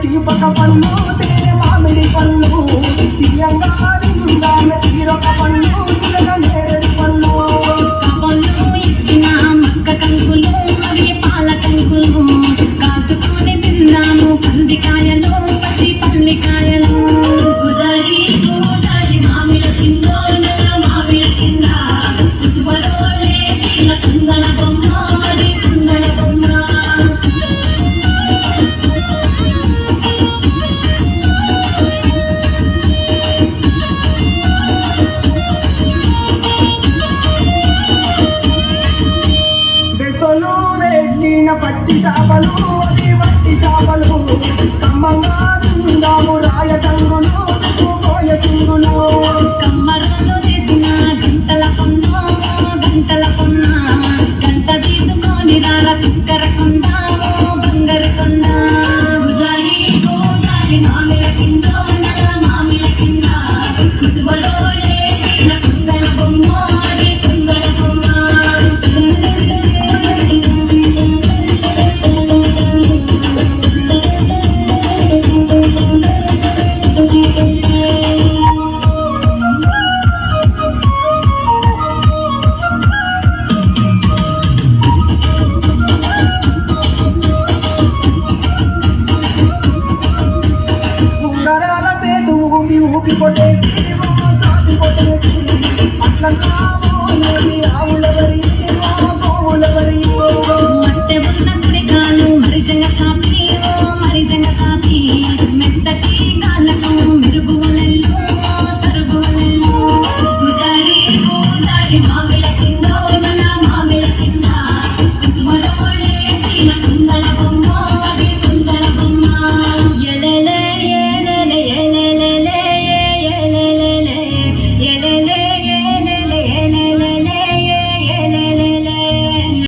చిలుపక పళ్ళు తేనె మామిడి పళ్ళు తీయంగా తీరొక పళ్ళు చిలక నేరేడు పళ్ళు పళ్ళు ఇచ్చిన మక్క కంకులు అవి పాల కంకులు కాచుకొని తిన్నాము కందికాయలు పచ్చి పల్లికాయలు గుజరి గుజరి మామిడ కిందో నల్ల మామిడ కింద కుసుమలోనే సీల కుందల బొమ్మ అది కుందల బొమ్మ పచ్చి చేపలు అది వట్టి చేపలు కమ్మంగా తిందాము రాయ టంగులు పోయ సింగులు కమ్మరులు చేసిన గంటల కొన్న గంట తీసుకొని రార చుక్కర కొండ బంగారు కొండ గుజారి గోజారి మామిడ కింద నల్ల మామిడ కింద కుసుమలో లేసిన కుందల బొమ్మ అది కుందల బొమ్మ ఊపి కొట్టేసి సాపి కొట్టేసి అట్లా